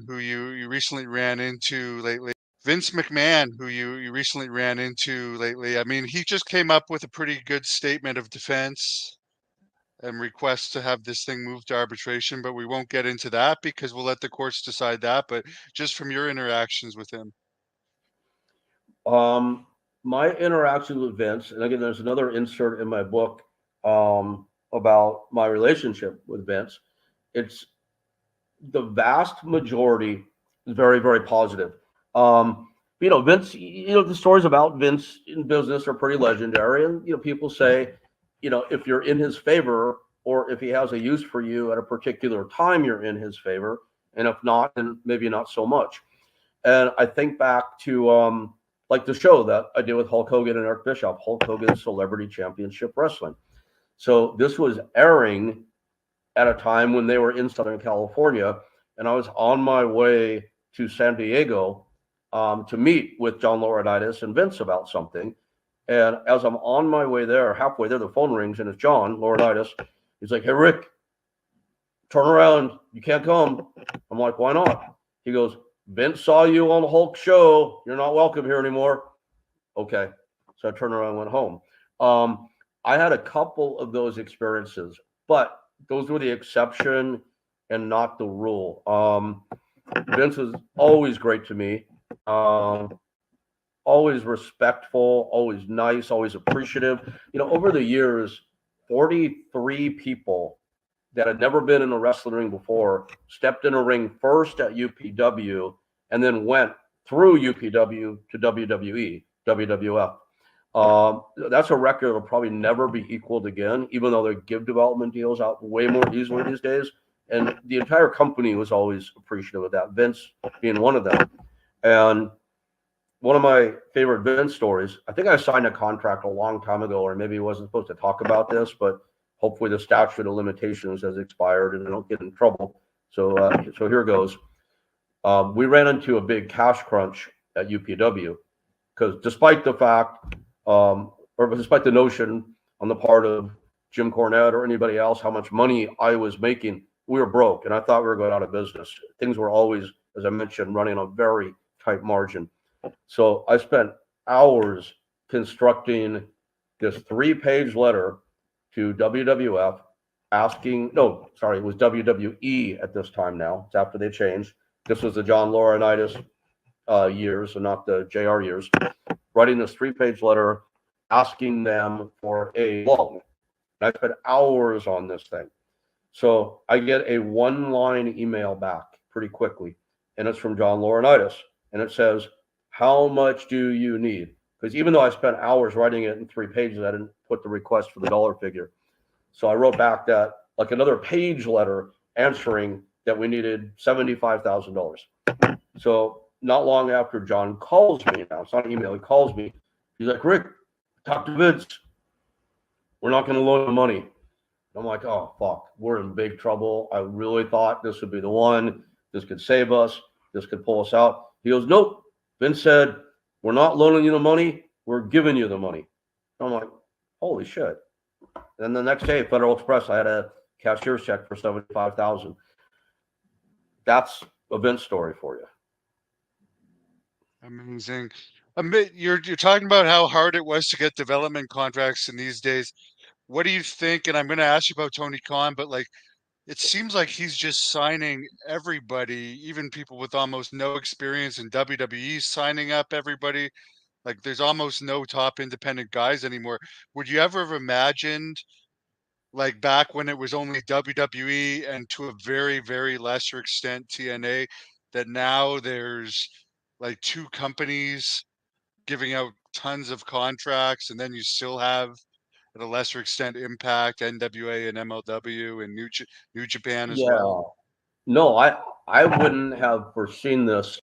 who you recently ran into lately. Vince McMahon, who you recently ran into lately. I mean, he just came up with a pretty good statement of defense and requests to have this thing moved to arbitration, but we won't get into that because we'll let the courts decide that. But just from your interactions with him. Um, my interaction with Vince, and again, there's another insert in my book about my relationship with Vince. It's the vast majority is very, very positive. Vince. The stories about Vince in business are pretty legendary, and people say, if you're in his favor or if he has a use for you at a particular time, you're in his favor, and if not, then maybe not so much. And I think back to like the show that I did with Hulk Hogan and Eric Bischoff, Hulk Hogan Celebrity Championship Wrestling. So this was airing at a time when they were in Southern California, and I was on my way to San Diego to meet with John Laurinaitis and Vince about something. And as I'm on my way there, halfway there, the phone rings and it's John Laurinaitis. He's like, "Hey, Rick, turn around. You can't come." I'm like, "Why not?" He goes, "Vince saw you on the Hulk show. You're not welcome here anymore." Okay. So I turned around and went home. I had a couple of those experiences, but those were the exception and not the rule. Vince was always great to me, always respectful, always nice, always appreciative. Over the years, 43 people that had never been in a wrestling ring before stepped in a ring first at UPW and then went through UPW to WWE, WWF. That's a record that will probably never be equaled again, even though they give development deals out way more easily these days. And the entire company was always appreciative of that, Vince being one of them. And one of my favorite Vince stories, I think I signed a contract a long time ago, or maybe I wasn't supposed to talk about this, but hopefully the statute of limitations has expired and I don't get in trouble. So here goes. We ran into a big cash crunch at UPW because despite the fact, or despite the notion on the part of Jim Cornette or anybody else how much money I was making, we were broke, and I thought we were going out of business. Things were always, as I mentioned, running a very tight margin. So I spent hours constructing this 3-page letter to WWF asking, no, sorry, it was WWE at this time now. It's after they changed. This was the John Laurinaitis years and not the JR years. Writing this 3-page letter asking them for a loan. And I spent hours on this thing. So I get a 1-line email back pretty quickly, and it's from John Laurinaitis. And it says, "How much do you need?" Because even though I spent hours writing it in 3 pages, I didn't put the request for the dollar figure. So I wrote back that, like another page letter answering that we needed $75,000. So not long after John calls me, now it's not an email, he calls me. He's like, "Rick, talk to Vince. We're not going to loan the money." I'm like, "Oh, fuck, we're in big trouble. I really thought this would be the one. This could save us. This could pull us out." He goes, "Nope." Vince said, "We're not loaning you the money. We're giving you the money." I'm like, "Holy shit." And the next day, Federal Express, I had a cashier's check for $75,000. That's a Vince story for you. Amazing. You're talking about how hard it was to get development contracts in these days. What do you think? And I'm going to ask you about Tony Khan, but like it seems like he's just signing everybody, even people with almost no experience in WWE, signing up everybody. Like there's almost no top independent guys anymore. Would you ever have imagined, like back when it was only WWE and to a very, very lesser extent TNA, that now there's like two companies giving out tons of contracts, and then you still have at a lesser extent Impact, NWA, and MLW, and New Japan as well? Yeah. No, I wouldn't have foreseen this